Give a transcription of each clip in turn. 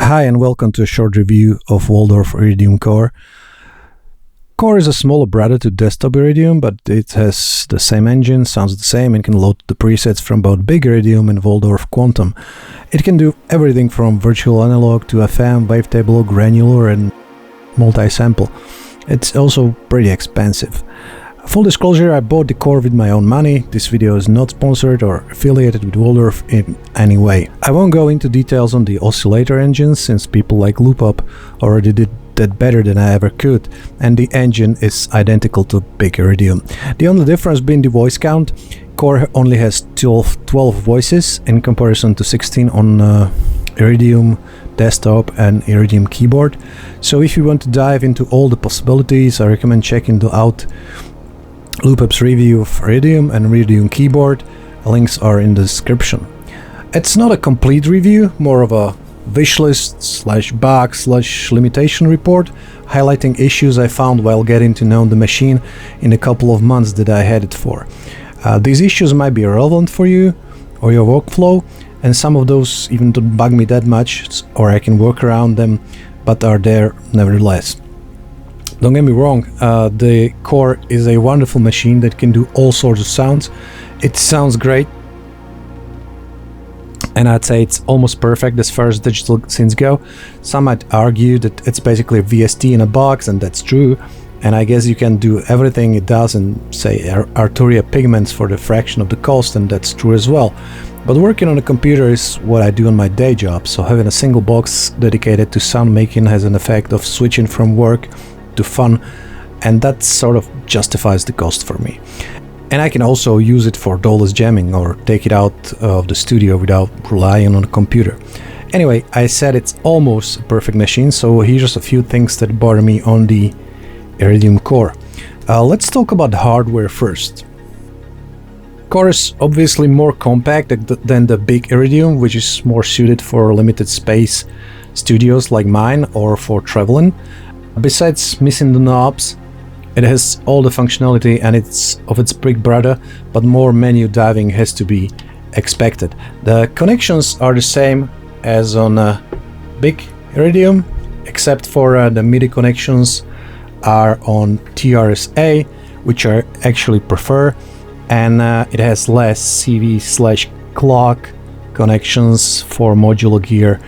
Hi and welcome to a short review of Waldorf IRIDIUM Core. Core is a smaller brother to desktop IRIDIUM, but it has the same engine, sounds the same, and can load the presets from both big IRIDIUM and Waldorf Quantum. It can do everything from virtual analog to FM, wavetable, granular and multi-sample. It's also pretty expensive. Full disclosure, I bought the Core with my own money. This video is not sponsored or affiliated with Waldorf in any way. I won't go into details on the oscillator engines, since people like Loopop already did that better than I ever could, and the engine is identical to big IRIDIUM. The only difference being the voice count. Core only has 12 voices in comparison to 16 on IRIDIUM desktop and IRIDIUM keyboard. So if you want to dive into all the possibilities, I recommend checking out Loopop's review of IRIDIUM and IRIDIUM keyboard. Links are in the description. It's not a complete review, more of a wishlist/bug/limitation report, highlighting issues I found while getting to know the machine in the couple of months that I had it for. These issues might be relevant for you or your workflow, and some of those even don't bug me that much, or I can work around them, but are there nevertheless. Don't get me wrong, the Core is a wonderful machine that can do all sorts of sounds. It sounds great, and I'd say it's almost perfect as far as digital synths go. Some might argue that it's basically a VST in a box, and that's true, and I guess you can do everything it does in, say, Arturia Pigments for the fraction of the cost, and that's true as well. But working on a computer is what I do on my day job, so having a single box dedicated to sound making has an effect of switching from work to fun, and that sort of justifies the cost for me. And I can also use it for DAWless jamming or take it out of the studio without relying on a computer. Anyway, I said it's almost a perfect machine, so here's a few things that bother me on the IRIDIUM Core. Let's talk about the hardware first. Core is obviously more compact than the big IRIDIUM, which is more suited for limited space studios like mine or for traveling. Besides missing the knobs, it has all the functionality and it's of its big brother, but more menu diving has to be expected. The connections are the same as on a big IRIDIUM, except for the MIDI connections are on TRS-A, which I actually prefer, and it has less CV/clock connections for modular gear,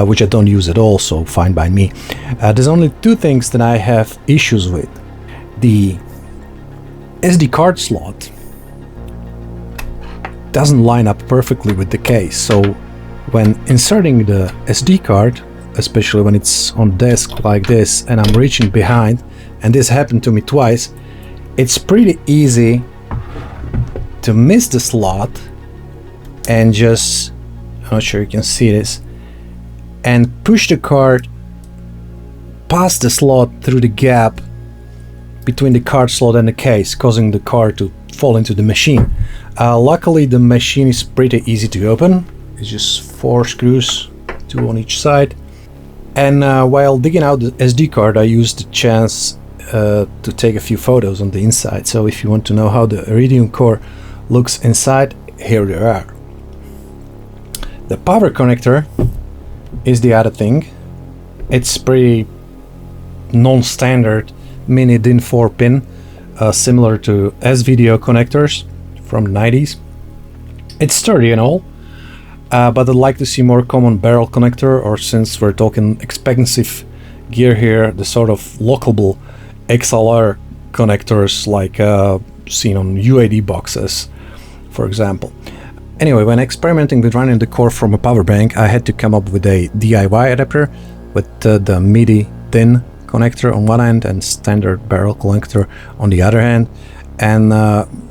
which I don't use at all, so fine by me. There's only two things that I have issues with. The SD card slot doesn't line up perfectly with the case, so when inserting the SD card, especially when it's on desk like this and I'm reaching behind, and this happened to me twice, it's pretty easy to miss the slot and just, I'm not sure you can see this, and push the card past the slot through the gap between the card slot and the case, causing the card to fall into the machine. Luckily the machine is pretty easy to open. It's just 4 screws, 2 on each side. And while digging out the SD card, I used the chance to take a few photos on the inside. So if you want to know how the IRIDIUM Core looks inside, here they are. The power connector is the other thing. It's pretty non-standard mini DIN 4 pin, similar to S-Video connectors from the 90s. It's sturdy and all, but I'd like to see more common barrel connector, or since we're talking expensive gear here, the sort of lockable XLR connectors like seen on UAD boxes, for example. Anyway, when experimenting with running the Core from a power bank, I had to come up with a DIY adapter with the MIDI DIN connector on one end and standard barrel connector on the other hand, and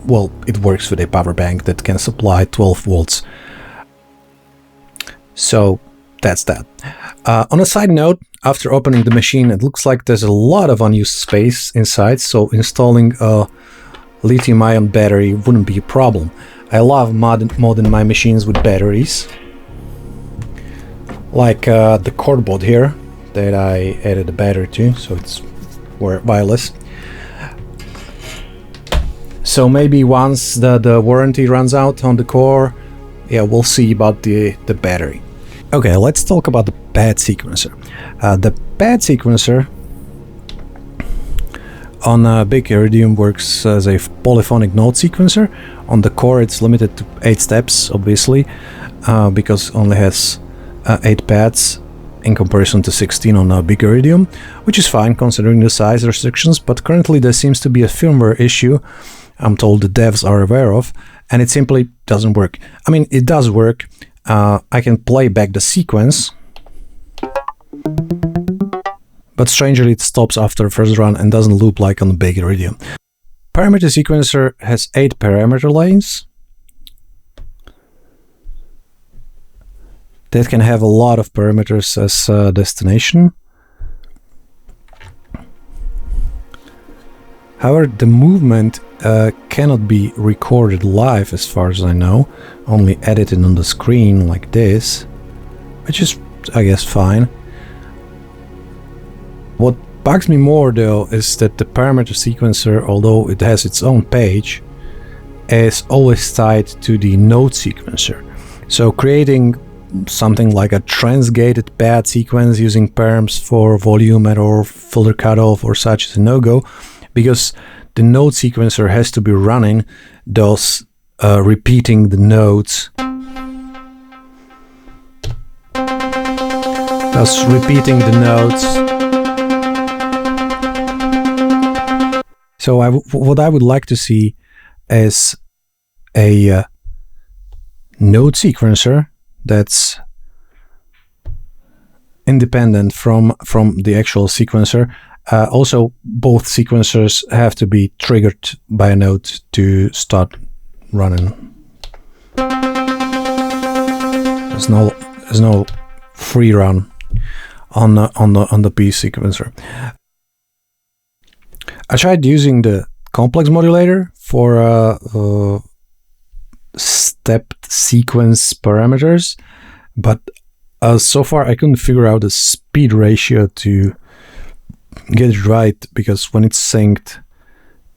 well, it works with a power bank that can supply 12 volts. So that's that. On a side note, after opening the machine, it looks like there's a lot of unused space inside, so installing a lithium-ion battery wouldn't be a problem. I love modding my machines with batteries, like the cordboard here that I added a battery to, so it's wireless. So maybe once the warranty runs out on the Core, yeah, we'll see about the battery. Okay, let's talk about the pad sequencer. The pad sequencer on a big IRIDIUM works as a polyphonic note sequencer. On the core it's limited to 8 steps, obviously, because it only has 8 pads in comparison to 16 on a big IRIDIUM, which is fine considering the size restrictions, but currently there seems to be a firmware issue I'm told the devs are aware of, and it simply doesn't work. I mean, it does work. I can play back the sequence, but strangely it stops after the first run and doesn't loop like on the big IRIDIUM. Parameter sequencer has 8 parameter lanes that can have a lot of parameters as destination. However, the movement cannot be recorded live as far as I know, only edited on the screen like this, which is, I guess, fine. What bugs me more though is that the parameter sequencer, although it has its own page, is always tied to the note sequencer. So creating something like a transgated pad sequence using params for volume or filter cutoff or such is a no-go, because the note sequencer has to be running, thus repeating the notes. So what I would like to see is a note sequencer that's independent from the actual sequencer. Also, both sequencers have to be triggered by a note to start running. There's no free run on the P sequencer. I tried using the complex modulator for stepped sequence parameters, but so far I couldn't figure out the speed ratio to get it right, because when it's synced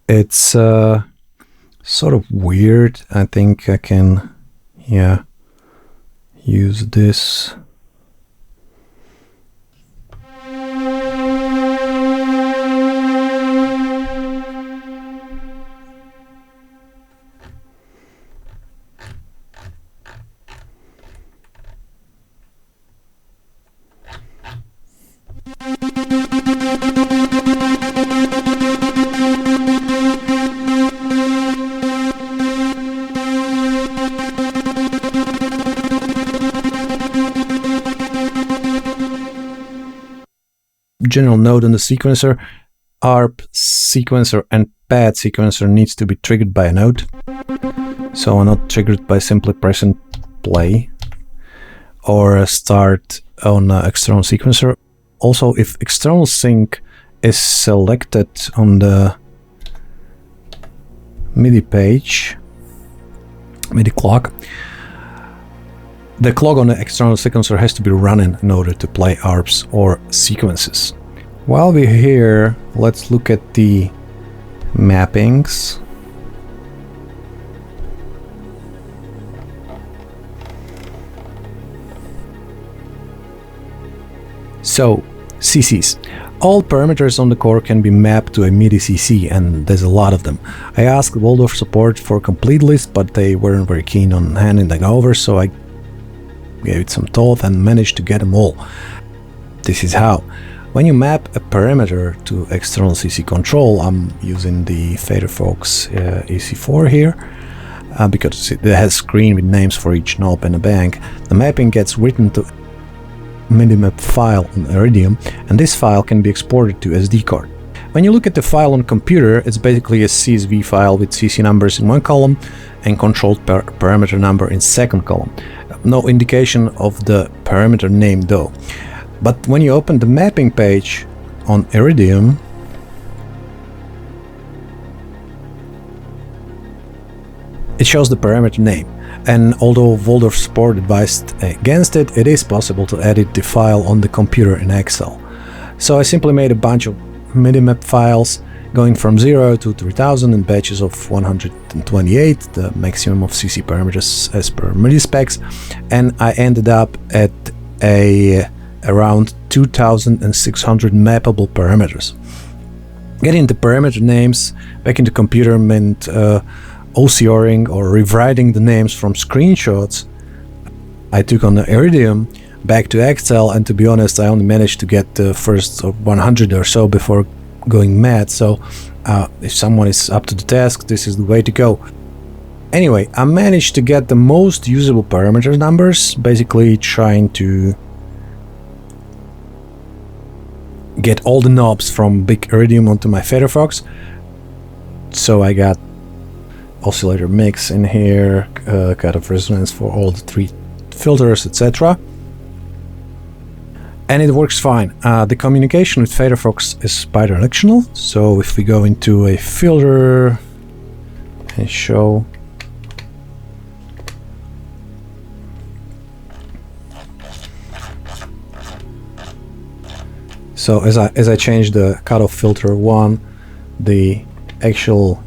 it's sort of weird. I think I can use this. General note on the sequencer: ARP sequencer and pad sequencer needs to be triggered by a note, so not triggered by simply pressing play or start on external sequencer. Also, if external sync is selected on the MIDI page, MIDI clock, the clock on the external sequencer has to be running in order to play ARPs or sequences. While we're here, let's look at the mappings. So, CCs. All parameters on the core can be mapped to a MIDI CC, and there's a lot of them. I asked Waldorf support for a complete list, but they weren't very keen on handing them over, so I gave it some thought and managed to get them all. This is how. When you map a parameter to external CC control, I'm using the Faderfox EC4 here, because it has a screen with names for each knob and a bank. The mapping gets written to MIDI map file on IRIDIUM, and this file can be exported to SD card. When you look at the file on computer, it's basically a CSV file with CC numbers in one column and controlled parameter number in second column. No indication of the parameter name though. But when you open the mapping page on IRIDIUM, it shows the parameter name. And although Waldorf support advised against it, it is possible to edit the file on the computer in Excel. So I simply made a bunch of MIDI map files going from 0 to 3000 in batches of 128, the maximum of CC parameters as per MIDI specs, and I ended up at around 2,600 mappable parameters. Getting the parameter names back into computer meant OCRing or rewriting the names from screenshots I took on the IRIDIUM back to Excel, and to be honest, I only managed to get the first 100 or so before going mad. So if someone is up to the task, this is the way to go. Anyway, I managed to get the most usable parameter numbers, basically trying to get all the knobs from big IRIDIUM onto my Firefox. So I got oscillator mix in here, cut of resonance for all the 3 filters, etc. And it works fine. The communication with Firefox is bidirectional, so if we go into a filter and show, so as I change the cutoff filter 1, the actual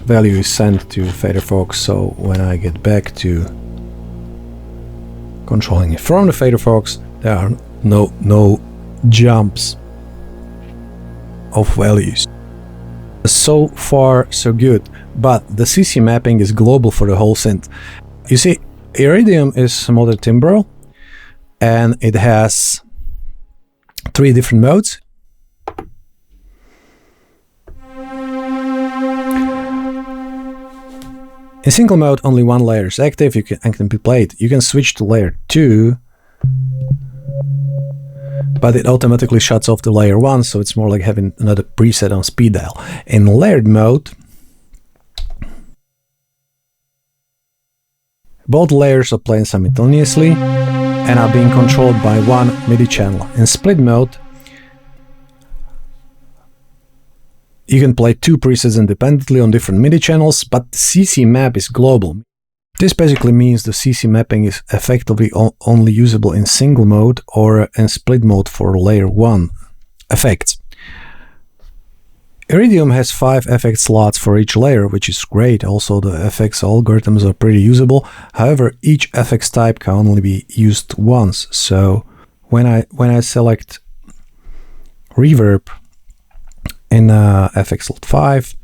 value is sent to Firefox. So when I get back to controlling it from the Firefox, there are no jumps of values. So far so good, but the CC mapping is global for the whole synth. You see, IRIDIUM is modern timbral, and it has 3 different modes. In single mode, only 1 layer is active and can be played. You can switch to layer 2, but it automatically shuts off the layer 1, so it's more like having another preset on speed dial. In layered mode, both layers are playing simultaneously and are being controlled by 1 MIDI channel. In split mode, you can play 2 presets independently on different MIDI channels, but the CC map is global. This basically means the CC mapping is effectively only usable in single mode or in split mode for layer 1 effects. IRIDIUM has 5 effect slots for each layer, which is great. Also, the effects algorithms are pretty usable. However, each effects type can only be used once. So when I select reverb in FX slot 5,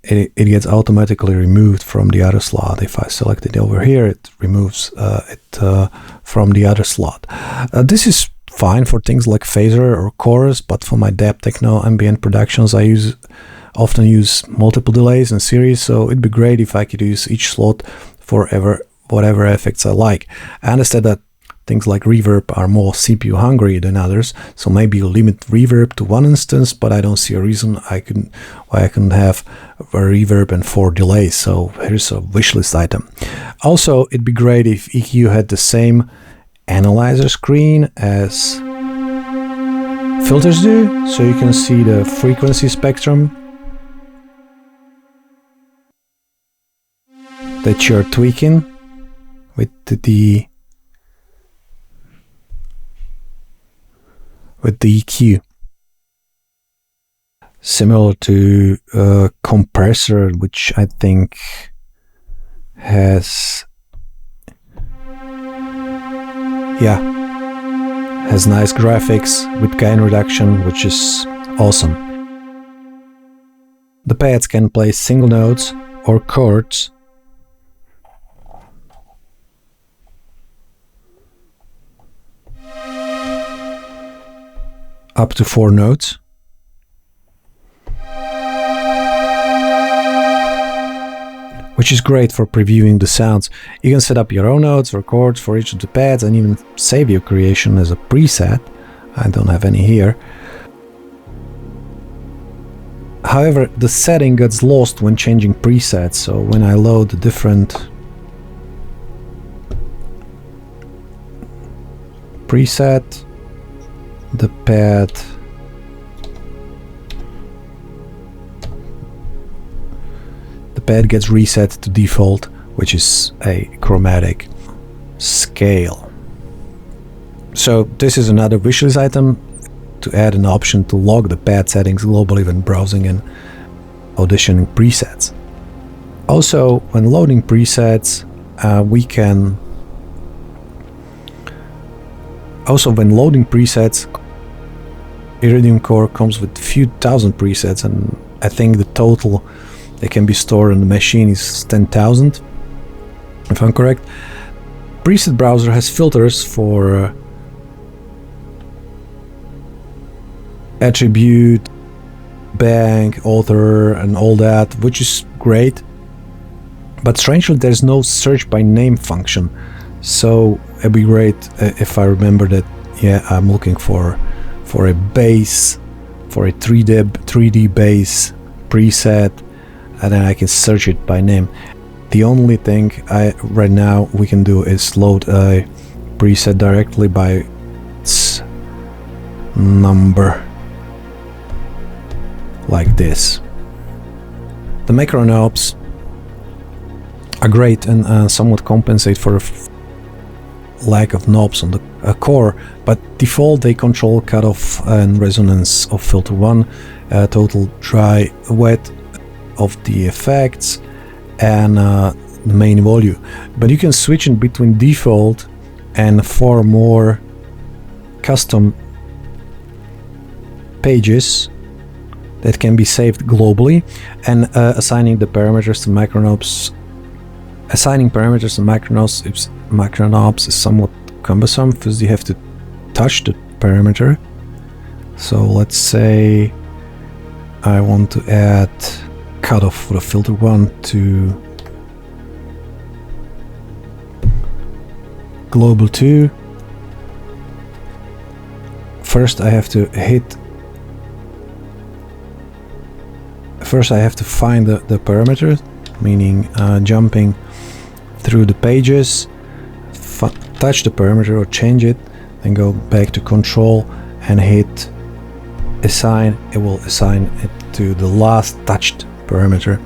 it gets automatically removed from the other slot. If I select it over here, it removes it from the other slot. This is fine for things like phaser or chorus, but for my dab techno ambient productions, I often use multiple delays in series, so it'd be great if I could use each slot for whatever effects I like. I understand that things like reverb are more CPU hungry than others, so maybe limit reverb to 1 instance, but I don't see a reason why I couldn't have a reverb and 4 delays. So here's a wishlist item. Also, it'd be great if EQ had the same analyzer screen as filters do, so you can see the frequency spectrum that you're tweaking with the EQ. Similar to a compressor, which I think has nice graphics with gain reduction, which is awesome. The pads can play single notes or chords, up to 4 notes. Which is great for previewing the sounds. You can set up your own notes or chords for each of the pads and even save your creation as a preset. I don't have any here. However, the setting gets lost when changing presets, so when I load the different preset, the pad gets reset to default, which is a chromatic scale. So this is another wishlist item, to add an option to log the pad settings globally when browsing and auditioning presets. Also, when loading presets, we can Also, when loading presets, IRIDIUM Core comes with a few thousand presets, and I think the total that can be stored on the machine is 10,000, if I'm correct. Preset browser has filters for attribute, bank, author, and all that, which is great. But strangely, there's no search by name function. So it'd be great if I remember that, yeah, I'm looking for a bass, for a 3D bass preset, and then I can search it by name. The only thing right now we can do is load a preset directly by its number, like this. The macro knobs are great and somewhat compensate for a lack of knobs on the core, but default they control cutoff and resonance of filter 1, total dry wet of the effects, and the main volume. But you can switch in between default and 4 more custom pages that can be saved globally, and assigning the parameters to macro knobs. Assigning parameters to macro knobs is somewhat cumbersome because you have to touch the parameter. So let's say I want to add cutoff for the filter 1 to global 2. First I have to find the parameter, meaning jumping through the pages, touch the parameter or change it, then go back to control and hit assign. It will assign it to the last touched parameter.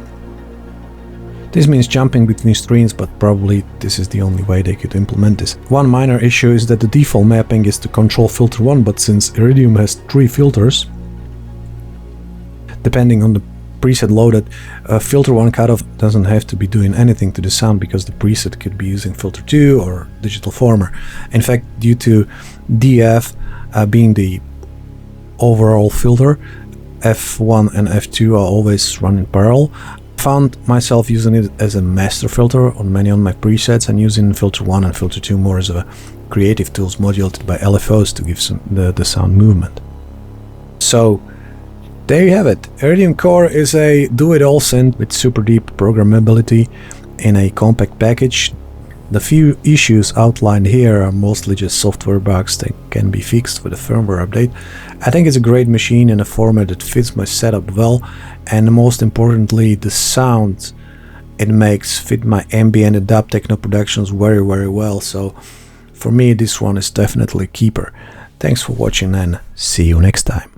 This means jumping between screens, but probably this is the only way they could implement this. One minor issue is that the default mapping is to control filter 1, but since IRIDIUM has 3 filters, depending on the preset loaded, filter 1 cutoff doesn't have to be doing anything to the sound because the preset could be using filter 2 or digital former. In fact, due to DF being the overall filter, F1 and F2 are always run in parallel. Found myself using it as a master filter on many on my presets and using filter 1 and filter 2 more as a creative tools modulated by LFOs to give the sound movement. So there you have it. IRIDIUM Core is a do-it-all synth with super deep programmability in a compact package. The few issues outlined here are mostly just software bugs that can be fixed with a firmware update. I think it's a great machine in a format that fits my setup well, and most importantly, the sound it makes fit my ambient and dub techno productions very well. So for me, this one is definitely a keeper. Thanks for watching and see you next time.